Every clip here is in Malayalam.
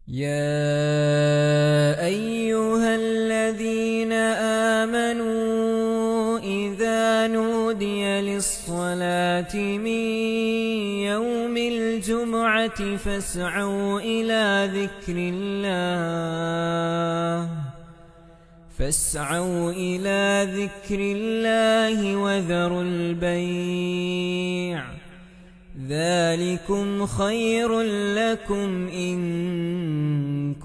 يا أيها الذين آمنوا إذا نودي للصلاة من يوم الجمعة فاسعوا إلى ذكر الله وذروا البيع ذلكم خير لكم إن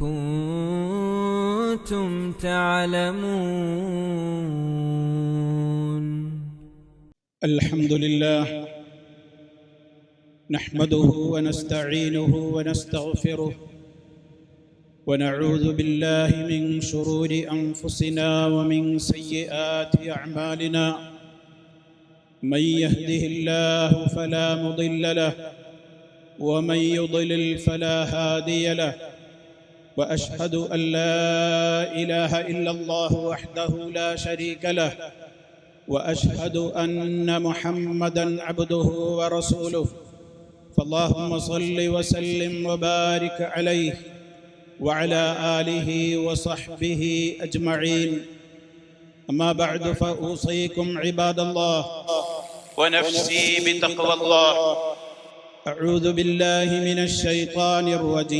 كنتم تعلمون. الحمد لله نحمده ونستعينه ونستغفره ونعوذ بالله من شرور أنفسنا ومن سيئات أعمالنا. من يهده الله فلا مضل له ومن يضلل فلا هادي له، وأشهد أن لا إله إلا الله وحده لا شريك له، وأشهد أن محمدًا عبده ورسوله. فاللهم صل وسلم وبارك عليه وعلى آله وصحبه أجمعين. أما بعد فأوصيكم عباد الله ونفسي بتقوى الله. أعوذ بالله من الشيطان الرجيم.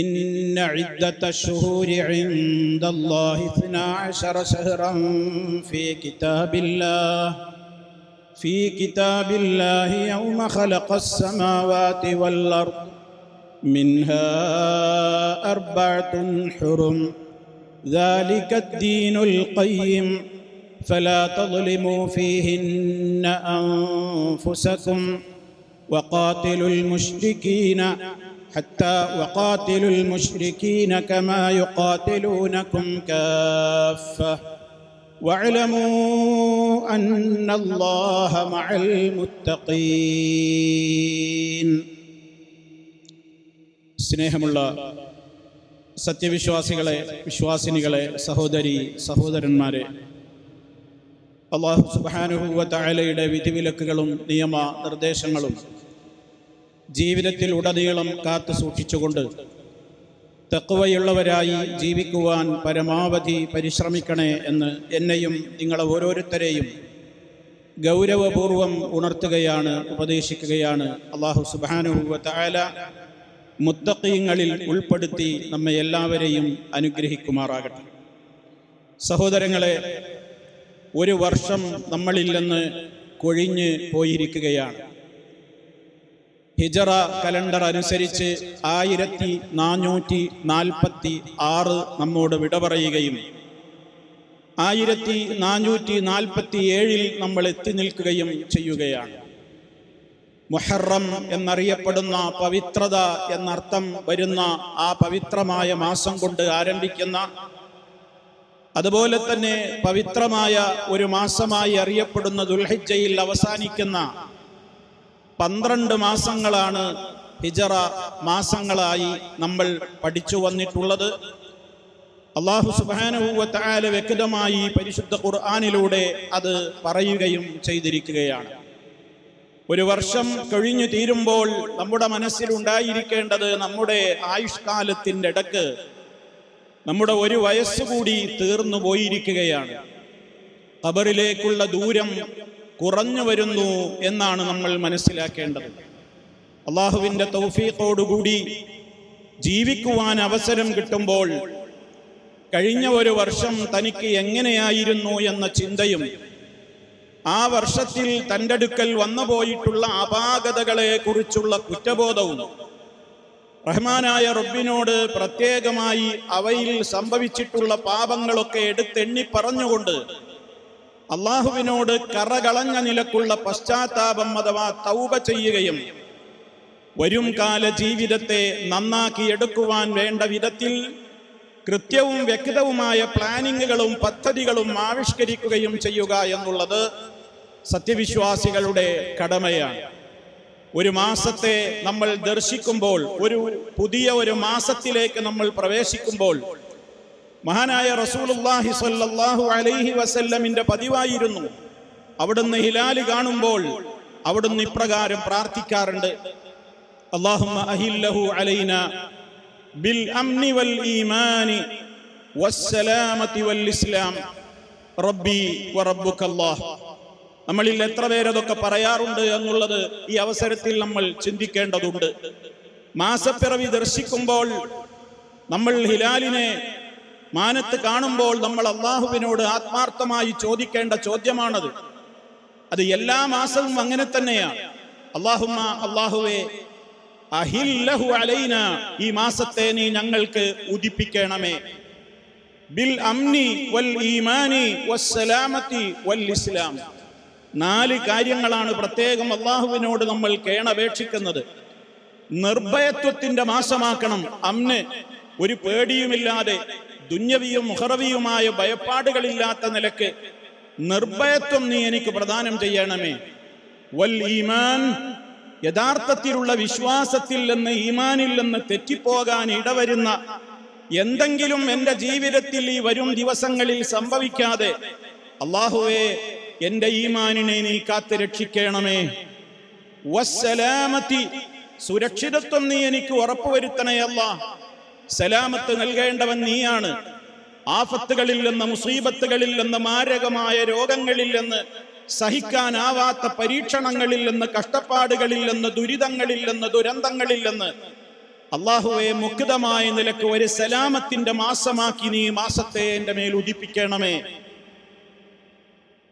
إن عدة الشهور عند الله 12 شهرا في كتاب الله يوم خلق السماوات والأرض منها 4 حرم ذلك الدين القيم فلا تظلموا فيهن أنفسكم وقاتلوا المشركين كما يقاتلونكم كافة واعلموا أن الله مع المتقين. സ്നേഹമുള്ള സത്യവിശ്വാസികളെ, വിശ്വാസിനികളെ, സഹോദരി സഹോദരന്മാരെ, അല്ലാഹു സുബ്ഹാനഹു വ തആലയുടെ വിധിവിലക്കുകളും നിയമ നിർദ്ദേശങ്ങളും ജീവിതത്തിൽ ഉടനീളം കാത്തു സൂക്ഷിച്ചുകൊണ്ട് തഖ്വയുള്ളവരായി ജീവിക്കുവാൻ പരമാവധി പരിശ്രമിക്കണേ എന്ന് എന്നെയും നിങ്ങളെ ഓരോരുത്തരെയും ഗൗരവപൂർവം ഉണർത്തുകയാണ്, ഉപദേശിക്കുകയാണ്. അല്ലാഹു സുബ്ഹാനഹു വ തആല മുത്തഖീങ്ങളിൽ ഉൾപ്പെടുത്തി നമ്മെ എല്ലാവരെയും അനുഗ്രഹിക്കുമാറാകട്ടെ. സഹോദരങ്ങളെ, ഒരു വർഷം നമ്മളിൽ നിന്ന് കൊഴിഞ്ഞ് പോയിരിക്കുകയാണ്. ഹിജറ കലണ്ടർ അനുസരിച്ച് 1446 നമ്മോട് വിട പറയുകയും 1447 നമ്മൾ എത്തി നിൽക്കുകയും ചെയ്യുകയാണ്. മുഹറം എന്നറിയപ്പെടുന്ന പവിത്രത എന്നർത്ഥം വരുന്ന ആ പവിത്രമായ മാസം കൊണ്ട് ആരംഭിക്കുന്ന, അതുപോലെ തന്നെ പവിത്രമായ ഒരു മാസമായി അറിയപ്പെടുന്ന ദുൽഹിജ്ജയിൽ അവസാനിക്കുന്ന 12 മാസങ്ങളാണ് ഹിജറ മാസങ്ങളായി നമ്മൾ പഠിച്ചു വന്നിട്ടുള്ളത്. അല്ലാഹു സുബ്ഹാനഹു വ തആല വ്യക്തമായി പരിശുദ്ധ ഖുർആനിലൂടെ അത് പറയുകയും ചെയ്തിരിക്കുകയാണ്. ഒരു വർഷം കഴിഞ്ഞു തീരുമ്പോൾ നമ്മുടെ മനസ്സിലുണ്ടായിരിക്കേണ്ടത്, നമ്മുടെ ആയുഷ്കാലത്തിൻ്റെ ഇടക്ക് നമ്മുടെ ഒരു വയസ്സുകൂടി തീർന്നു പോയിരിക്കുകയാണ്. ഖബറിലേക്കുള്ള ദൂരം കുറഞ്ഞു വരുന്നു എന്നാണ് നമ്മൾ മനസ്സിലാക്കേണ്ടത്. അള്ളാഹുവിൻ്റെ തൗഫീഖോടുകൂടി ജീവിക്കുവാൻ അവസരം കിട്ടുമ്പോൾ കഴിഞ്ഞ ഒരു വർഷം തനിക്ക് എങ്ങനെയായിരുന്നു എന്ന ചിന്തയും ആ വർഷത്തിൽ തൻ്റെ അടുക്കൽ വന്നുപോയിട്ടുള്ള അപാകതകളെ കുറിച്ചുള്ള കുറ്റബോധവും റഹ്മാനായ റബ്ബിനോട് പ്രത്യേകമായി അവയിൽ സംഭവിച്ചിട്ടുള്ള പാപങ്ങളൊക്കെ എടുത്തെണ്ണി പറഞ്ഞുകൊണ്ട് അള്ളാഹുവിനോട് കറകളഞ്ഞ നിലക്കുള്ള പശ്ചാത്താപം അഥവാ തൗബ ചെയ്യുകയും വരും കാല ജീവിതത്തെ നന്നാക്കിയെടുക്കുവാൻ വേണ്ട വിധത്തിൽ കൃത്യവും വ്യക്തവുമായ പ്ലാനിങ്ങുകളും പദ്ധതികളും ആവിഷ്കരിക്കുകയും ചെയ്യുക എന്നുള്ളത് സത്യവിശ്വാസികളുടെ കടമയാണ്. ഒരു മാസത്തെ നമ്മൾ ദർശിക്കുമ്പോൾ, പുതിയ ഒരു മാസത്തിലേക്ക് നമ്മൾ പ്രവേശിക്കുമ്പോൾ മഹാനായ റസൂലുള്ളാഹി സ്വല്ലല്ലാഹു അലൈഹി വസല്ലമിന്റെ പതിവായിരുന്നു അവിടുന്ന് ഹിലാല് കാണുമ്പോൾ അവിടുന്ന് ഇപ്രകാരം പ്രാർത്ഥിക്കാറുണ്ട്: അല്ലാഹുമ്മ അഹില്ലഹു അലൈന ബിൽ അംനി വൽ ഈമാനി വസ്സലാമതി വൽ ഇസ്ലാം റബ്ബി വറബ്ബുകല്ലാഹ്. നമ്മളിൽ എത്ര പേരതൊക്കെ പറയാറുണ്ട് എന്നുള്ളത് ഈ അവസരത്തിൽ നമ്മൾ ചിന്തിക്കേണ്ടതുണ്ട്. മാസപ്പിറവി ദർശിക്കുമ്പോൾ, നമ്മൾ ഹിലാലിനെ മാനത്ത് കാണുമ്പോൾ നമ്മൾ അള്ളാഹുവിനോട് ആത്മാർത്ഥമായി ചോദിക്കേണ്ട ചോദ്യമാണത്. അത് എല്ലാ മാസവും അങ്ങനെ തന്നെയാണ്. അല്ലാഹുമ്മ, അല്ലാഹുവേ, അഹില്ലഹു അലൈന, ഈ മാസത്തെ നീ ഞങ്ങൾക്ക് ഉദിപ്പിക്കണമേ. ബിൽ അംനി വൽ ഈമാനി വസ്സലാമതി വൽ ഇസ്ലാം. 4 കാര്യങ്ങളാണ് പ്രത്യേകം അള്ളാഹുവിനോട് നമ്മൾ കേണപേക്ഷിക്കുന്നത്. നിർഭയത്വത്തിന്റെ മാസമാക്കണം. അമ്ന്, ഒരു പേടിയുമില്ലാതെ ദുന്യവിയും മുഹറവിയുമായ ഭയപ്പാടുകളില്ലാത്ത നിലക്ക് നിർഭയത്വം നീ എനിക്ക് പ്രദാനം ചെയ്യണമേ. വൽ ഈമാൻ, യഥാർത്ഥത്തിലുള്ള വിശ്വാസത്തിൽ നിന്ന്, ഈമാനിൽ നിന്ന് തെറ്റിപ്പോകാൻ ഇടവരുന്ന എന്തെങ്കിലും എൻ്റെ ജീവിതത്തിൽ ഈ വരും ദിവസങ്ങളിൽ സംഭവിക്കാതെ അല്ലാഹുവേ എൻ്റെ ഈമാനിനെ നീ കാത്ത് രക്ഷിക്കണമേ. വസ്സലാമതി, സുരക്ഷിതത്വം നീ എനിക്ക് ഉറപ്പുവരുത്തണേ അല്ലാഹ്. സലാമത്ത് നൽകേണ്ടവൻ നീയാണ്. ആഫത്തുകളിൽ നിന്ന്, മുസീബത്തുകളിൽ നിന്ന്, മാരകമായ രോഗങ്ങളിൽ നിന്ന്, സഹിക്കാനാവാത്ത പരീക്ഷണങ്ങളിൽ നിന്ന്, കഷ്ടപ്പാടുകളിൽ നിന്ന്, ദുരിതങ്ങളിൽ നിന്ന്, ദുരന്തങ്ങളിൽ നിന്ന് അല്ലാഹുവേ മുക്തമായ നിലക്ക് ഒരു സലാമത്തിന്റെ മാസമാക്കി നീ മാസത്തെ എൻ്റെ മേൽ ഉദിപ്പിക്കണമേ.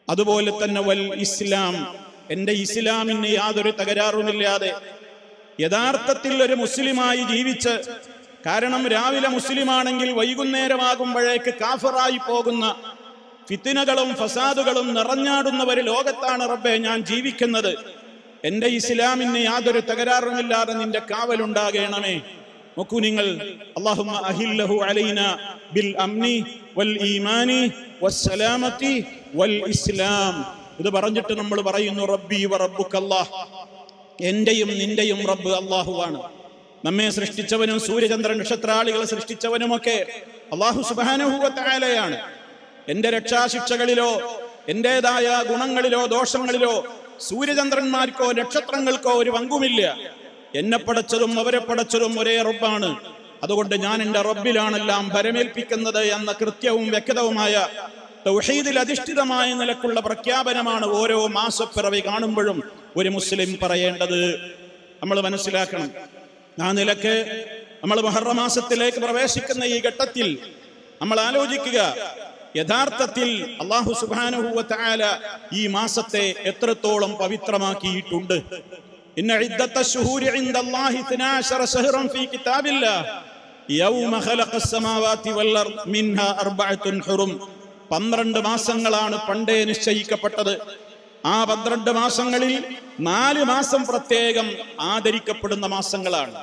അതുപോലെ തന്നെ വൽ ഇസ്ലാം, എൻ്റെ ഇസ്ലാമിന് യാതൊരു തകരാറുമില്ലാതെ യഥാർത്ഥത്തിൽ ഒരു മുസ്ലിമായി ജീവിച്ച്, കാരണം രാവിലെ മുസ്ലിമാണെങ്കിൽ വൈകുന്നേരമാകുമ്പോഴേക്ക് കാഫറായി പോകുന്ന ഫിത്നകളും ഫസാദുകളും നിറഞ്ഞാടുന്ന ഒരു ലോകത്താണ് റബ്ബേ ഞാൻ ജീവിക്കുന്നത്. എൻ്റെ ഇസ്ലാമിന് യാതൊരു തകരാറുമില്ലാതെ നിന്റെ കാവലുണ്ടാകണമേ. നോക്കൂ നിങ്ങൾ, അല്ലാഹുമ്മ അഹില്ലഹു അലൈന ബിൽ അംനി വൽ ഈമാനി വസ്സലാമതി വൽ ഇസ്ലാം. ഇത് പറഞ്ഞിട്ട് നമ്മൾ പറയുന്നു റബ്ബി വറബ്ബുകല്ലാഹ്, എന്റെയും നിന്റെയും റബ്ബ് അല്ലാഹുവാണ്. നമ്മെ സൃഷ്ടിച്ചവനും സൂര്യചന്ദ്ര നക്ഷത്രാളികളെ സൃഷ്ടിച്ചവനുമൊക്കെ അല്ലാഹു സുബ്ഹാനഹു വ തആലയാണ്. എന്റെ രക്ഷാശിക്ഷകളിലോ എന്റേതായ ഗുണങ്ങളിലോ ദോഷങ്ങളിലോ സൂര്യചന്ദ്രന്മാർക്കോ നക്ഷത്രങ്ങൾക്കോ ഒരു പങ്കുമില്ല. എന്നെ പടച്ചതും അവരെ പടച്ചതും ഒരേ റബ്ബാണ്. അതുകൊണ്ട് ഞാൻ എൻ്റെ റബ്ബിലാണെല്ലാം ഭരമേൽപ്പിക്കുന്നത് എന്ന കൃത്യവും വ്യക്തവുമായ തൗഹീദിൽ അധിഷ്ഠിതമായ നിലക്കുള്ള പ്രഖ്യാപനമാണ് ഓരോ മാസപ്പിറവി കാണുമ്പോഴും ഒരു മുസ്ലിം പറയേണ്ടത്. നമ്മൾ മനസ്സിലാക്കണം. ആ നിലക്ക് നമ്മൾ മുഹറം മാസത്തിലേക്ക് പ്രവേശിക്കുന്ന ഈ ഘട്ടത്തിൽ നമ്മൾ ആലോചിക്കുക, യഥാർത്ഥത്തിൽ അല്ലാഹു സുബ്ഹാനഹു വ തആല ഈ മാസത്തെ എത്രത്തോളം പവിത്രമാക്കിയിട്ടുണ്ട്. ഇന്ന ഇദ്ദത്തശ് ശുഹൂരി ഇൻദല്ലാഹി 12 ശഹ്റൻ ഫീ കിതാബില്ലാഹ് യൗമ ഖലഖസ് സമാവാതി വൽ അർദ് മിൻഹാ 4 ഹുറും. 12 മാസങ്ങളാണ് പണ്ടേ നിശ്ചയിക്കപ്പെട്ടത്. ആ 12 മാസങ്ങളിൽ 4 മാസം പ്രത്യേകം ആദരിക്കപ്പെടുന്ന മാസങ്ങളാണ്.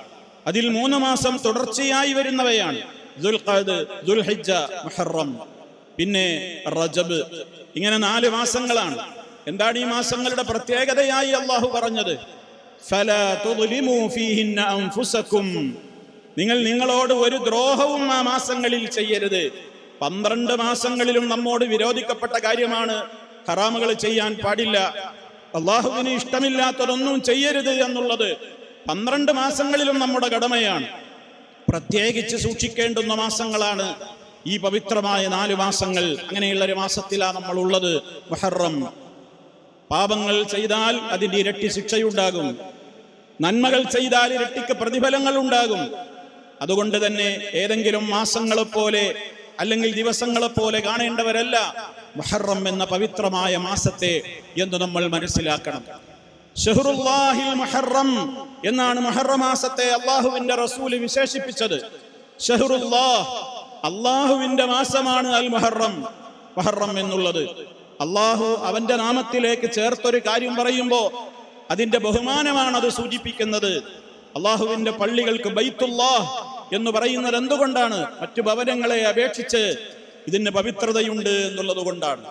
അതിൽ 3 മാസം തുടർച്ചയായി വരുന്നവയാണ്. ദുൽഖഅദ്, ദുൽഹിജ്ജ, മുഹറം, പിന്നെ റജബ്. ഇങ്ങനെ 4 മാസങ്ങളാണ്. എന്താണ് ഈ മാസങ്ങളുടെ പ്രത്യേകതയായി അല്ലാഹു പറഞ്ഞത്? ഫലാ തുദ്ലിമൂ ഫീഹിന്ന അൻഫുസകും, നിങ്ങൾ നിങ്ങളോട് ഒരു ദ്രോഹവും ആ മാസങ്ങളിൽ ചെയ്യരുത്. 12 മാസങ്ങളിലും നമ്മോട് വിരോധിക്കപ്പെട്ട കാര്യമാണ് ഹറാമുകൾ ചെയ്യാൻ പാടില്ല, അള്ളാഹുവിന് ഇഷ്ടമില്ലാത്തതൊന്നും ചെയ്യരുത് എന്നുള്ളത് 12 മാസങ്ങളിലും നമ്മുടെ കടമയാണ്. പ്രത്യേകിച്ച് സൂക്ഷിക്കേണ്ടുന്ന മാസങ്ങളാണ് ഈ പവിത്രമായ 4 മാസങ്ങൾ. അങ്ങനെയുള്ള ഒരു മാസത്തിലാണ് നമ്മൾ ഉള്ളത്. മുഹറം. പാപങ്ങൾ ചെയ്താൽ അതിന്റെ ഇരട്ടി ശിക്ഷയുണ്ടാകും, നന്മകൾ ചെയ്താൽ ഇരട്ടിക്ക് പ്രതിഫലങ്ങൾ ഉണ്ടാകും. അതുകൊണ്ട് തന്നെ ഏതെങ്കിലും മാസങ്ങളെപ്പോലെ അല്ലെങ്കിൽ ദിവസങ്ങളെപ്പോലെ കാണേണ്ടവരല്ല മുഹറം എന്ന പവിത്രമായ മാസത്തെ എന്ന് നമ്മൾ മനസ്സിലാക്കണം. ഷഹ്റുല്ലാഹിൽ മുഹറം എന്നാണ് മുഹറം മാസത്തെ അള്ളാഹുവിന്റെ റസൂല് വിശേഷിപ്പിച്ചത്. ഷഹ്റുല്ലാഹ്, അള്ളാഹുവിന്റെ മാസമാണ് അൽ മുഹറം. മുഹറം എന്നുള്ളത് അള്ളാഹു അവന്റെ നാമത്തിലേക്ക് ചേർത്തൊരു കാര്യം പറയുമ്പോ അതിന്റെ ബഹുമാനമാണ് അത് സൂചിപ്പിക്കുന്നത്. അള്ളാഹുവിന്റെ പള്ളികൾക്ക് ബൈത്തുല്ലാഹ് എന്ന് പറയുന്നത് എന്തുകൊണ്ടാണ്? മറ്റു ഭവനങ്ങളെ അപേക്ഷിച്ച് ഇതിന് പവിത്രതയുണ്ട് എന്നുള്ളത് കൊണ്ടാണ്.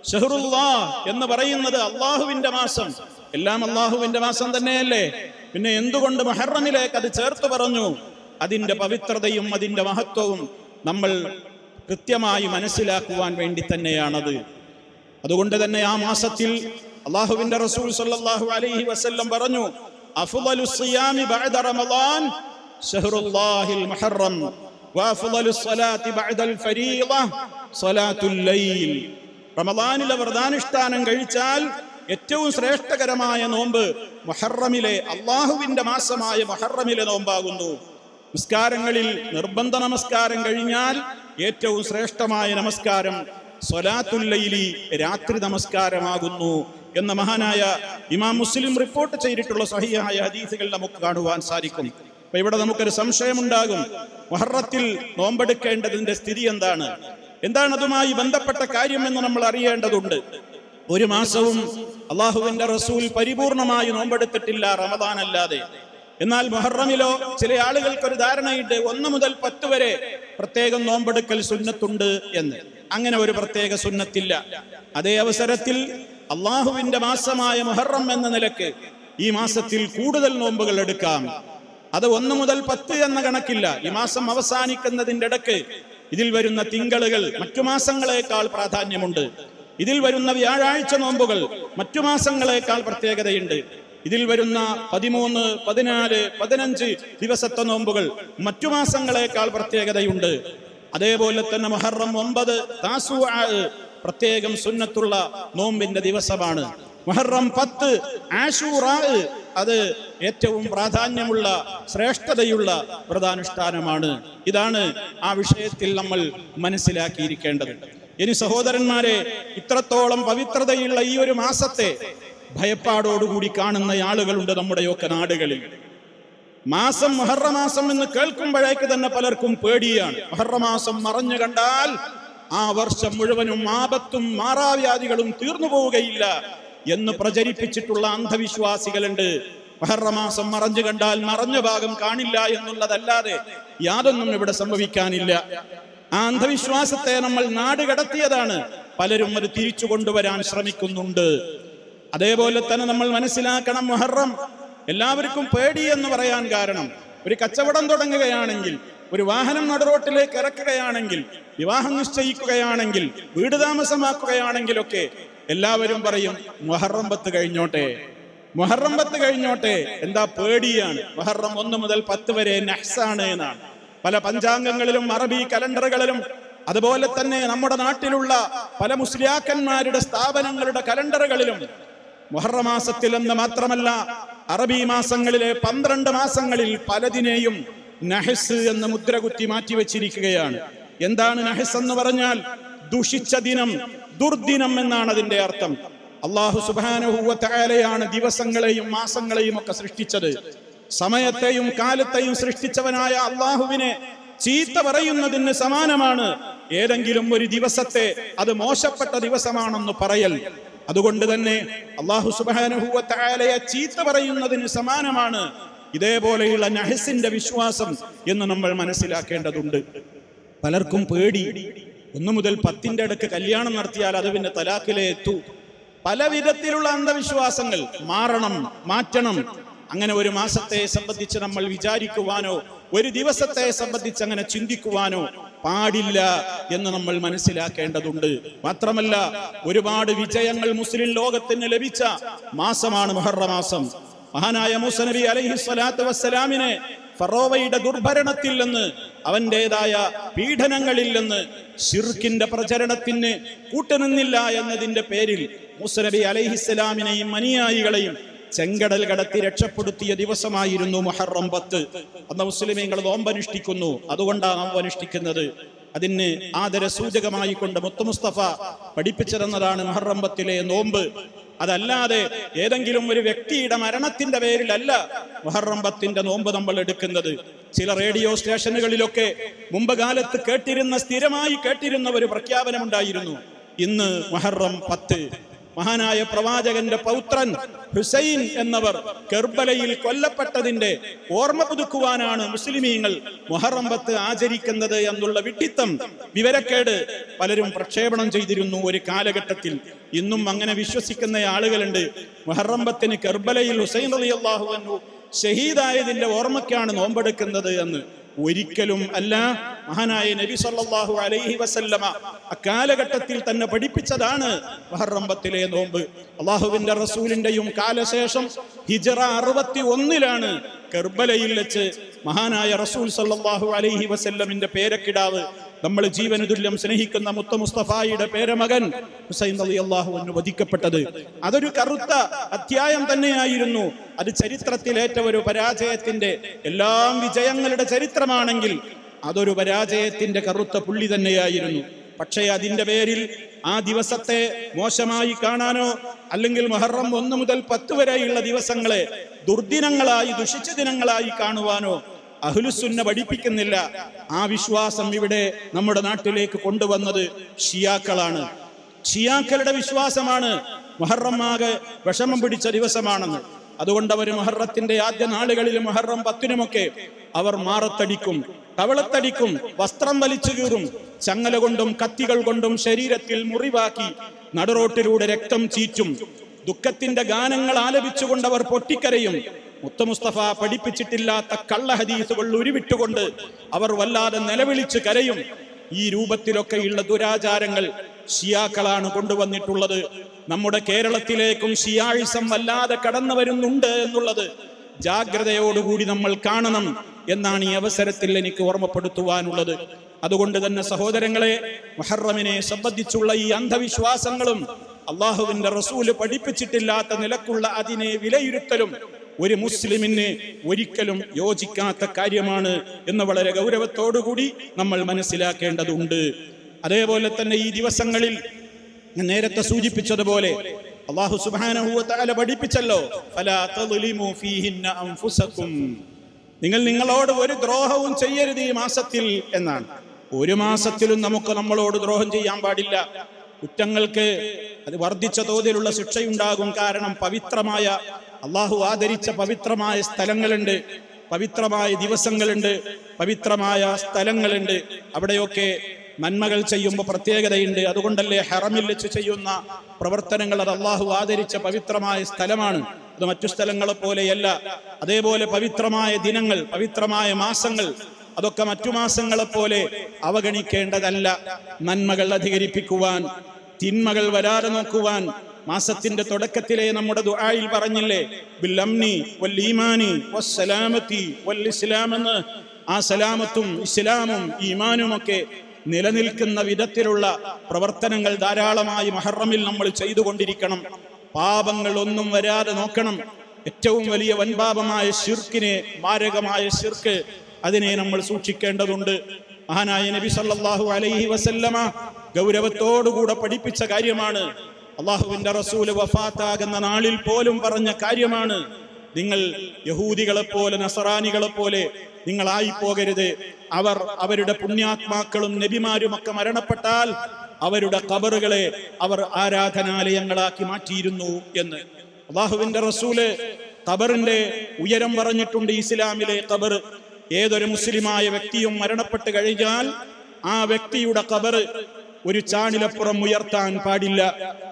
ഷഹ്റുല്ലാഹ് എന്ന് പറയുന്നത് അള്ളാഹുവിന്റെ മാസം. എല്ലാം അള്ളാഹുവിന്റെ മാസം തന്നെയല്ലേ? പിന്നെ എന്തുകൊണ്ട് മുഹറമിലേക്ക് അത് ചേർത്ത് പറഞ്ഞു? അതിന്റെ പവിത്രതയും അതിന്റെ മഹത്വവും നമ്മൾ കൃത്യമായി മനസ്സിലാക്കുവാൻ വേണ്ടി തന്നെയാണത്. അതുകൊണ്ട് തന്നെ ആ മാസത്തിൽ അള്ളാഹുവിന്റെ റസൂൽ സല്ലല്ലാഹു അലൈഹി വസല്ലം പറഞ്ഞു, അഫ്ളലുസ് സിയാമി ബഅദ റമളാൻ ശഹ്റുല്ലാഹിൽ മുഹറം വഅഫ്ളലുസ് സ്വലാത്തി ബഅദൽ ഫരീള സ്വലാത്തുൽ ലൈൽ. റമളാനിലെ വ്രതാനുഷ്ഠാനം കഴിച്ചാൽ ഏറ്റവും ശ്രേഷ്ഠകരമായ നോമ്പ് മുഹറമിലെ, അള്ളാഹുവിന്റെ മാസമായ മുഹറമിലെ നോമ്പാകുന്നു. നിസ്കാരങ്ങളിൽ നിർബന്ധ നമസ്കാരം കഴിഞ്ഞാൽ ഏറ്റവും ശ്രേഷ്ഠമായ നമസ്കാരം സ്വലാത്തുൽ ലൈലി, രാത്രി നമസ്കാരമാകുന്നു എന്ന മഹാനായ ഇമാം മുസ്ലിം റിപ്പോർട്ട് ചെയ്തിട്ടുള്ള സ്വഹീഹായ ഹദീസുകൾ നമുക്ക് കാണുവാൻ സാധിക്കും. അപ്പൊ ഇവിടെ നമുക്കൊരു സംശയമുണ്ടാകും, മുഹറത്തിൽ നോമ്പെടുക്കേണ്ടതിന്റെ സ്ഥിതി എന്താണ്, എന്താണ് അതുമായി ബന്ധപ്പെട്ട കാര്യം എന്ന് നമ്മൾ അറിയേണ്ടതുണ്ട്. ഒരു മാസവും അള്ളാഹുവിന്റെ റസൂൽ പരിപൂർണമായി നോമ്പെടുത്തിട്ടില്ല റമദാൻ അല്ലാതെ. എന്നാൽ മുഹറമിലോ ചില ആളുകൾക്കൊരു ധാരണയുണ്ട്, 1 മുതൽ 10 വരെ പ്രത്യേകം നോമ്പെടുക്കൽ സുന്നത്തുണ്ട് എന്ന്. അങ്ങനെ ഒരു പ്രത്യേക സുന്നത്തില്ല. അതേ അവസരത്തിൽ അള്ളാഹുവിന്റെ മാസമായ മുഹറം എന്ന നിലക്ക് ഈ മാസത്തിൽ കൂടുതൽ നോമ്പുകൾ എടുക്കാം. അത് 1 മുതൽ 10 എന്ന കണക്കില്ല. ഈ മാസം അവസാനിക്കുന്നതിന്റെ ഇടക്ക് ഇതിൽ വരുന്ന തിങ്കളുകൾ മറ്റു മാസങ്ങളെക്കാൾ പ്രാധാന്യമുണ്ട്. ഇതിൽ വരുന്ന വ്യാഴാഴ്ച നോമ്പുകൾ മറ്റു മാസങ്ങളെക്കാൾ പ്രത്യേകതയുണ്ട്. ഇതിൽ വരുന്ന 13, 14, 15 ദിവസത്തെ നോമ്പുകൾ മറ്റു മാസങ്ങളെക്കാൾ പ്രത്യേകതയുണ്ട്. അതേപോലെ തന്നെ മുഹറം 9 താസുആ പ്രത്യേകം സുന്നത്തുള്ള നോമ്പിന്റെ ദിവസമാണ്. മുഹറം 10 ആശൂറാ അത് ഏറ്റവും പ്രാധാന്യമുള്ള ശ്രേഷ്ഠതയുള്ള വ്രതാനുഷ്ഠാനമാണ്. ഇതാണ് ആ വിഷയത്തിൽ നമ്മൾ മനസ്സിലാക്കിയിരിക്കേണ്ടത്. ഇനി സഹോദരന്മാരെ, ഇത്രത്തോളം പവിത്രതയുള്ള ഈ ഒരു മാസത്തെ ഭയപ്പാടോടുകൂടി കാണുന്ന ആളുകളുണ്ട് നമ്മുടെയൊക്കെ നാടുകളിൽ. മാസം മുഹറമാസം എന്ന് കേൾക്കുമ്പോഴേക്ക് തന്നെ പലർക്കും പേടിയാണ്. മുഹറമാസം മറഞ്ഞു കണ്ടാൽ ആ വർഷം മുഴുവനും ആപത്തും മാറാവ്യാധികളും തീർന്നു പോവുകയില്ല എന്ന് പ്രചരിപ്പിച്ചിട്ടുള്ള അന്ധവിശ്വാസികളുണ്ട്. മുഹറമാസം മറഞ്ഞു കണ്ടാൽ മറഞ്ഞ ഭാഗം കാണില്ല എന്നുള്ളതല്ലാതെ യാതൊന്നും ഇവിടെ സംഭവിക്കാനില്ല. ആ അന്ധവിശ്വാസത്തെ നമ്മൾ നാട് കടത്തിയതാണ്. പലരും അത് തിരിച്ചു കൊണ്ടുവരാൻ ശ്രമിക്കുന്നുണ്ട്. അതേപോലെ തന്നെ നമ്മൾ മനസ്സിലാക്കണം, മുഹറം എല്ലാവർക്കും പേടി എന്ന് പറയാൻ കാരണം, ഒരു കച്ചവടം തുടങ്ങുകയാണെങ്കിൽ, ഒരു വാഹനം നടുറോട്ടിലേക്ക് ഇറക്കുകയാണെങ്കിൽ, വിവാഹം നിശ്ചയിക്കുകയാണെങ്കിൽ, വീട് താമസമാക്കുകയാണെങ്കിലൊക്കെ എല്ലാവരും പറയും മുഹറം 10 കഴിഞ്ഞോട്ടെ, മുഹറം 10 കഴിഞ്ഞോട്ടെ. എന്താ പേടിയാണ്. മുഹറം 1 മുതൽ 10 വരെ നഹ്സാണ് എന്നാണ് പല പഞ്ചാംഗങ്ങളിലും അറബി കലണ്ടറുകളിലും. അതുപോലെ തന്നെ നമ്മുടെ നാട്ടിലുള്ള പല മുസ്ലിയാക്കന്മാരുടെ സ്ഥാപനങ്ങളുടെ കലണ്ടറുകളിലും മുഹറമാസത്തിൽ എന്ന് മാത്രമല്ല അറബി മാസങ്ങളിലെ 12 മാസങ്ങളിൽ പലതിനെയും നഹസ് എന്ന മുദ്രകുത്തി മാറ്റിവെച്ചിരിക്കുകയാണ്. എന്താണ് നഹസ് എന്ന് പറഞ്ഞാൽ? ദുഷിച്ച ദിനം, ദുർദിനം എന്നാണ് അതിന്റെ അർത്ഥം. അല്ലാഹു സുബ്ഹാനഹു വ തആലയാണ് ദിവസങ്ങളെയും മാസങ്ങളെയും ഒക്കെ സൃഷ്ടിച്ചത്. സമയത്തെയും കാലത്തെയും സൃഷ്ടിച്ചവനായ അള്ളാഹുവിനെ ചീത്ത പറയുന്നതിന് സമാനമാണ് ഏതെങ്കിലും ഒരു ദിവസത്തെ അത് മോശപ്പെട്ട ദിവസമാണെന്ന് പറയൽ. അതുകൊണ്ട് തന്നെ അല്ലാഹു സുബ്ഹാനഹു വ തആലയെ ചീത്ത പറയുന്നതിന് സമാനമാണ് ഇതേപോലെയുള്ള നഹസിന്റെ വിശ്വാസം എന്ന് നമ്മൾ മനസ്സിലാക്കേണ്ടതുണ്ട്. പലർക്കും പേടി, 1 മുതൽ 10ന്റെ ഇടയ്ക്ക് കല്യാണം നടത്തിയാൽ അത് പിന്നെ തലാഖിലേ എത്തൂ. പല വിധത്തിലുള്ള അന്ധവിശ്വാസങ്ങൾ മാറണം, മാറ്റണം. അങ്ങനെ ഒരു മാസത്തെ സംബന്ധിച്ച് നമ്മൾ വിചാരിക്കുവാനോ ഒരു ദിവസത്തെ സംബന്ധിച്ച് അങ്ങനെ ചിന്തിക്കുവാനോ പാടില്ല എന്ന് നമ്മൾ മനസ്സിലാക്കേണ്ടതുണ്ട്. മാത്രമല്ല, ഒരുപാട് വിജയങ്ങൾ മുസ്ലിം ലോകത്തിന് ലഭിച്ച മാസമാണ് മുഹറം മാസം. മഹാനായ മൂസ നബി അലൈഹി സ്വലാത്തു വസ്സലാമിനെ ഫറോവയുടെ ദുർഭരണത്തിൽ നിന്ന്, അവന്റേതായ പീഡനങ്ങളിൽ നിന്ന്, ശിർക്കിന്റെ പ്രചരണത്തിന് കൂട്ടുനിന്നില്ല എന്നതിന്റെ പേരിൽ മൂസ നബി അലൈഹിസ്സലാമിനെയും അനുയായികളെയും ചെങ്കടൽ കടത്തി രക്ഷപ്പെടുത്തിയ ദിവസമായിരുന്നു മുഹറം 10. അന്ന് മുസ്ലിമീങ്ങൾ നോമ്പനുഷ്ഠിക്കുന്നു. അതുകൊണ്ടാണ് നോമ്പനുഷ്ഠിക്കുന്നത്. അതിന് ആദര സൂചകമായി കൊണ്ട് മുത്തു മുസ്തഫ പഠിപ്പിച്ചു തന്നതാണ് മുഹറം 10ലെ നോമ്പ്. അതല്ലാതെ ഏതെങ്കിലും ഒരു വ്യക്തിയുടെ മരണത്തിന്റെ പേരിലല്ല മുഹറം 10ന്റെ നോമ്പ് നമ്മൾ എടുക്കുന്നത്. ചില റേഡിയോ സ്റ്റേഷനുകളിലൊക്കെ മുമ്പ് കാലത്ത് സ്ഥിരമായി കേട്ടിരുന്ന ഒരു പ്രഖ്യാപനമുണ്ടായിരുന്നു, ഇന്ന് മുഹറം 10. മഹാനായ പ്രവാചകന്റെ പൗത്രൻ ഹുസൈൻ എന്നവർ കർബലയിൽ കൊല്ലപ്പെട്ടതിന്റെ ഓർമ്മ പുതുക്കുവാനാണ് മുസ്ലിമീങ്ങൾ മുഹറം 10 ആചരിക്കുന്നത് എന്നുള്ള വിഡ്ഢിത്തം, വിവരക്കേട് പലരും പ്രക്ഷേപണം ചെയ്തിരുന്നു ഒരു കാലഘട്ടത്തിൽ. ഇന്നും അങ്ങനെ വിശ്വസിക്കുന്ന ആളുകളുണ്ട്. മുഹറം 10 കർബലയിൽ ഹുസൈൻ റളിയല്ലാഹു അൻഹു ഷഹീദായതിന്റെ ഓർമ്മയ്ക്കാണ് നോമ്പെടുക്കുന്നത് എന്ന്. ഒരിക്കലും അല്ല. മഹാനായ നബി സല്ലല്ലാഹു അലൈഹി വസല്ലമ അക്കാലഘട്ടത്തിൽ തന്നെ പഠിപ്പിച്ചതാണ് മുഹറം 10 നോമ്പ്. അള്ളാഹുവിന്റെ റസൂലിന്റെയും കാലശേഷം ഹിജ്റ 61 കർബലയിൽ വെച്ച് മഹാനായ റസൂൽ സല്ലല്ലാഹു അലൈഹി വസല്ലമിന്റെ പേരക്കിടാവ്, നമ്മൾ ജീവന് തുല്യം സ്നേഹിക്കുന്ന മുത്ത മുസ്തഫായുടെ പേരമകൻ ഹുസൈൻ റളിയല്ലാഹു അൻഹു വധിക്കപ്പെട്ടത്. അതൊരു കറുത്ത അധ്യായം തന്നെയായിരുന്നു. അത് ചരിത്രത്തിലേറ്റ ഒരു പരാജയത്തിന്റെ, എല്ലാം വിജയങ്ങളുടെ ചരിത്രമാണെങ്കിൽ അതൊരു പരാജയത്തിന്റെ കറുത്ത പുള്ളി തന്നെയായിരുന്നു. പക്ഷേ അതിന്റെ പേരിൽ ആ ദിവസത്തെ മോശമായി കാണാനോ അല്ലെങ്കിൽ മുഹറം 1 മുതൽ 10 വരെയുള്ള ദിവസങ്ങളെ ദുർദിനങ്ങളായി, ദുഷിച്ച ദിനങ്ങളായി കാണുവാനോ അഹ്ലുസുന്ന പഠിപ്പിക്കുന്നില്ല. ആ വിശ്വാസം ഇവിടെ നമ്മുടെ നാട്ടിലേക്ക് കൊണ്ടുവന്നത് ഷിയാക്കളാണ്. ഷിയാക്കളുടെ വിശ്വാസമാണ് മുഹറം ആകെ വിഷമം പിടിച്ച ദിവസമാണെന്ന്. അതുകൊണ്ട് അവർ മുഹറത്തിന്റെ ആദ്യ നാളുകളിൽ മുഹറം 10-നുമൊക്കെ അവർ മാറത്തടിക്കും, കവളത്തടിക്കും, വസ്ത്രം വലിച്ചു കീറും, ചങ്ങല കൊണ്ടും കത്തികൾ കൊണ്ടും ശരീരത്തിൽ മുറിവാക്കി നടുറോട്ടിലൂടെ രക്തം ചീറ്റും. ദുഃഖത്തിന്റെ ഗാനങ്ങൾ ആലപിച്ചുകൊണ്ട് അവർ പൊട്ടിക്കരയും. മുത്ത മുസ്തഫ പഠിപ്പിച്ചിട്ടില്ലാത്ത കള്ള ഹദീസുകൾ ഉരുവിട്ടുകൊണ്ട് അവർ വല്ലാതെ നിലവിളിച്ച് കരയും. ഈ രൂപത്തിലൊക്കെയുള്ള ദുരാചാരങ്ങൾ ഷിയാക്കളാണ് കൊണ്ടുവന്നിട്ടുള്ളത്. നമ്മുടെ കേരളത്തിലേക്കും ഷിയായിസം വല്ലാതെ കടന്നു വരുന്നുണ്ട് എന്നുള്ളത് ജാഗ്രതയോടുകൂടി നമ്മൾ കാണണം എന്നാണ് ഈ അവസരത്തിൽ എനിക്ക് ഓർമ്മപ്പെടുത്തുവാനുള്ളത്. അതുകൊണ്ട് തന്നെ സഹോദരങ്ങളെ, മുഹറമിനെ സംബന്ധിച്ചുള്ള ഈ അന്ധവിശ്വാസങ്ങളും അള്ളാഹുവിന്റെ റസൂല് പഠിപ്പിച്ചിട്ടില്ലാത്ത നിലക്കുള്ള അതിനെ വിലയിരുത്തലും ഒരു മുസ്ലിമിന് ഒരിക്കലും യോജിക്കാത്ത കാര്യമാണ് എന്ന് വളരെ ഗൗരവത്തോടുകൂടി നമ്മൾ മനസ്സിലാക്കേണ്ടതുണ്ട്. അതേപോലെ തന്നെ ഈ ദിവസങ്ങളിൽ നേരത്തെ സൂചിപ്പിച്ചതുപോലെ അല്ലാഹു സുബ്ഹാനഹു വ തആല പഠിപ്പിച്ചല്ലോ, ഫലാ തദ്ലിമു ഫീഹിന്ന അൻഫുസകും, നിങ്ങൾ നിങ്ങളോട് ഒരു ദ്രോഹവും ചെയ്യരുത് ഈ മാസത്തിൽ എന്നാണ്. ഒരു മാസത്തിലും നമുക്ക് നമ്മളോട് ദ്രോഹം ചെയ്യാൻ പാടില്ല. കുറ്റങ്ങൾക്ക് അത് വർദ്ധിച്ച തോതിലുള്ള ശിക്ഷയുണ്ടാകും. കാരണം പവിത്രമായ അള്ളാഹു ആദരിച്ച പവിത്രമായ സ്ഥലങ്ങളുണ്ട്, പവിത്രമായ ദിവസങ്ങളുണ്ട്, പവിത്രമായ സ്ഥലങ്ങളുണ്ട്. അവിടെയൊക്കെ നന്മകൾ ചെയ്യുമ്പോൾ പ്രത്യേകതയുണ്ട്. അതുകൊണ്ടല്ലേ ഹറമിൽ വെച്ച് ചെയ്യുന്ന പ്രവർത്തനങ്ങൾ അത് അള്ളാഹു ആദരിച്ച പവിത്രമായ സ്ഥലമാണ്. അത് മറ്റു സ്ഥലങ്ങളെ പോലെയല്ല. അതേപോലെ പവിത്രമായ ദിനങ്ങൾ, പവിത്രമായ മാസങ്ങൾ, അതൊക്കെ മറ്റു മാസങ്ങളെ പോലെ അവഗണിക്കേണ്ടതല്ല. നന്മകൾ അധികരിപ്പിക്കുവാൻ, തിന്മകൾ വരാതെ നോക്കുവാൻ മാസത്തിന്റെ തുടക്കത്തിലെ നമ്മുടെ ദുആയിൽ പറഞ്ഞില്ലേ, ബിൽ അംനി വൽ ഈമാനി വസ്സലാമതി വൽ ഇസ്ലാം എന്ന്. ആ സലാമത്തും ഇസ്ലാമും ഈമാനും ഒക്കെ നിലനിൽക്കുന്ന വിധത്തിലുള്ള പ്രവർത്തനങ്ങൾ ധാരാളമായി മുഹറമിൽ നമ്മൾ ചെയ്തുകൊണ്ടിരിക്കണം. പാപങ്ങൾ ഒന്നും വരാതെ നോക്കണം. ഏറ്റവും വലിയ വൻപാപമായ ശിർക്കിനെ, മാരകമായ ശിർക്ക്, അതിനെ നമ്മൾ സൂക്ഷിക്കേണ്ടതുണ്ട്. മഹാനായ നബി സല്ലല്ലാഹു അലൈഹി വസല്ലമ ഗൗരവത്തോടുകൂടെ പഠിപ്പിച്ച കാര്യമാണ്. അള്ളാഹുവിന്റെ റസൂല് വഫാത്താകുന്ന നാളിൽ പോലും പറഞ്ഞ കാര്യമാണ്. നിങ്ങൾ യഹൂദികളെപ്പോലെ നസറാനികളെപ്പോലെ നിങ്ങളായി പോകരുത്. അവരുടെ പുണ്യാത്മാക്കളും നബിമാരുമൊക്കെ മരണപ്പെട്ടാൽ അവരുടെ ഖബറുകളെ അവർ ആരാധനാലയങ്ങളാക്കി മാറ്റിയിരുന്നു എന്ന്. അള്ളാഹുവിന്റെ റസൂല് ഖബറിന്റെ ഉയരം പറഞ്ഞിട്ടുണ്ട്. ഇസ്ലാമിലെ ഖബർ, ഏതൊരു മുസ്ലിമായ വ്യക്തിയും മരണപ്പെട്ട് കഴിഞ്ഞാൽ ആ വ്യക്തിയുടെ ഖബർ ഒരു ചാണിലപ്പുറം ഉയർത്താൻ പാടില്ല.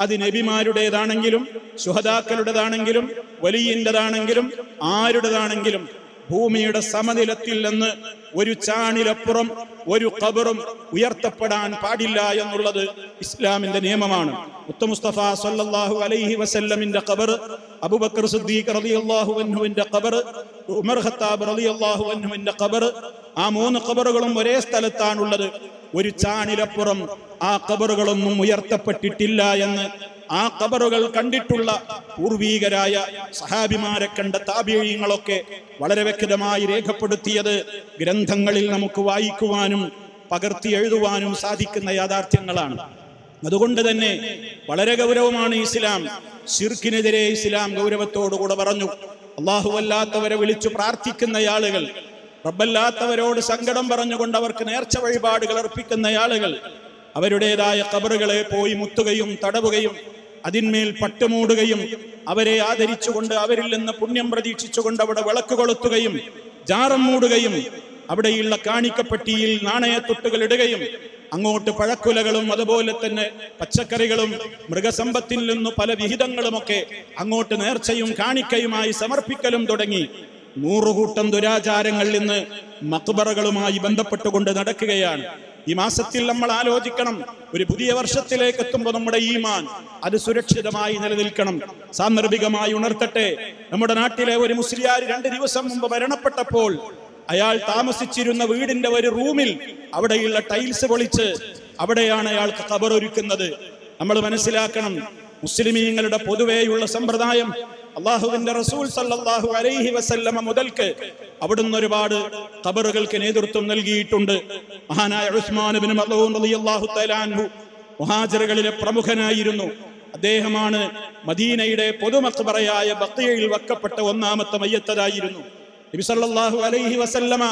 അത് നബിമാരുടേതാണെങ്കിലും ശുഹദാക്കളുടേതാണെങ്കിലും വലിയൻ്റെതാണെങ്കിലും ആരുടേതാണെങ്കിലും ഭൂമിയുടെ സമനിലത്തിൽ നിന്ന് ഒരു ചാണിലപ്പുറം ഒരു ഖബറും ഉയർത്തപ്പെടാൻ പാടില്ല എന്നുള്ളത് ഇസ്ലാമിന്റെ നിയമമാണ്. മുത്ത മുസ്തഫ സല്ലല്ലാഹു അലൈഹി വസല്ലമിന്റെ ഖബർ, അബൂബക്കർ സിദ്ദീഖ് റളിയല്ലാഹു അൻഹുവിന്റെ ഖബർ, ഉമർ ഖത്താബ് റളിയല്ലാഹു അൻഹുവിന്റെ ഖബർ, ആ 3 ഖബറുകളും ഒരേ സ്ഥലത്താണുള്ളത്. ഒരു ചാണിലപ്പുറം ആ ഖബറുകളൊന്നും ഉയർത്തപ്പെട്ടിട്ടില്ല എന്ന് ആ ഖബറുകൾ കണ്ടിട്ടുള്ള പൂർവീകരായ സഹാബിമാരെ കണ്ട താബിഈങ്ങളൊക്കെ വളരെ വ്യക്തമായി രേഖപ്പെടുത്തിയത് ഗ്രന്ഥങ്ങളിൽ നമുക്ക് വായിക്കുവാനും പകർത്തി എഴുതുവാനും സാധിക്കുന്ന യാഥാർത്ഥ്യങ്ങളാണ്. അതുകൊണ്ട് തന്നെ വളരെ ഗൗരവമാണ് ഇസ്ലാം. ശിർക്കിനെതിരെ ഇസ്ലാം ഗൗരവത്തോടുകൂടെ പറഞ്ഞു. അല്ലാഹുവല്ലാത്തവരെ വിളിച്ചു പ്രാർത്ഥിക്കുന്ന ആളുകൾ, റബ്ബല്ലാത്തവരോട് സങ്കടം പറഞ്ഞുകൊണ്ട് അവർക്ക് നേർച്ച വഴിപാടുകൾ അർപ്പിക്കുന്ന ആളുകൾ അവരുടേതായ ഖബറുകളെ പോയി മുത്തുകയും തടവുകയും അതിന്മേൽ പട്ടുമൂടുകയും അവരെ ആദരിച്ചുകൊണ്ട് അവരിൽ നിന്ന് പുണ്യം പ്രതീക്ഷിച്ചുകൊണ്ട് അവിടെ വിളക്ക് കൊളുത്തുകയും ജാറം മൂടുകയും അവിടെയുള്ള കാണിക്കപ്പെട്ടിയിൽ നാണയത്തുട്ടുകൾ ഇടുകയും അങ്ങോട്ട് പഴക്കുലകളും അതുപോലെ തന്നെ പച്ചക്കറികളും മൃഗസമ്പത്തിൽ നിന്ന് പല വിഹിതങ്ങളുമൊക്കെ അങ്ങോട്ട് നേർച്ചയും കാണിക്കയുമായി സമർപ്പിക്കലും തുടങ്ങി. 100 കൂട്ടം ദുരാചാരങ്ങൾ ഇന്ന് മഖ്ബറകളുമായി ബന്ധപ്പെട്ടുകൊണ്ട് നടക്കുകയാണ്. ഈ മാസത്തിൽ നമ്മൾ ആലോചിക്കണം, ഒരു പുതിയ വർഷത്തിലേക്ക് എത്തുമ്പോൾ നമ്മുടെ ഈമാൻ അത് സുരക്ഷിതമായി നിലനിൽക്കണം. സാന്ദർഭികമായി ഉണർത്തട്ടെ, നമ്മുടെ നാട്ടിലെ ഒരു മുസ്ലിയാർ 2 ദിവസം മുമ്പ് മരണപ്പെട്ടപ്പോൾ അയാൾ താമസിച്ചിരുന്ന വീടിന്റെ ഒരു റൂമിൽ അവിടെയുള്ള ടൈൽസ് പൊളിച്ച് അവിടെയാണ് അയാൾക്ക് ഖബർ ഒരുക്കുന്നത്. നമ്മൾ മനസ്സിലാക്കണം, മുസ്ലിമീങ്ങളുടെ പൊതുവെയുള്ള സമ്പ്രദായം അള്ളാഹുവിന്റെ റസൂൽ സല്ലല്ലാഹു അലൈഹി വസല്ലമ മുതൽക്ക് അവിടുന്ന് ഒരുപാട് ഖബറുകൾക്ക് നേതൃത്വം നൽകിയിട്ടുണ്ട്. മഹാനായ ഉസ്മാൻ ഇബ്നു മദ്ഊൻ റളിയല്ലാഹു തആല അൻഹു മുഹാജിറുകളിലെ പ്രമുഖനായിരുന്നു. അദ്ദേഹമാണ് മദീനയുടെ പൊതു മഖ്ബറയായ ബഖീയിൽ വക്കപ്പെട്ട 1ാമത്തെ മയ്യത്തായിരുന്നു. നബി സല്ലല്ലാഹു അലൈഹി വസല്ലമ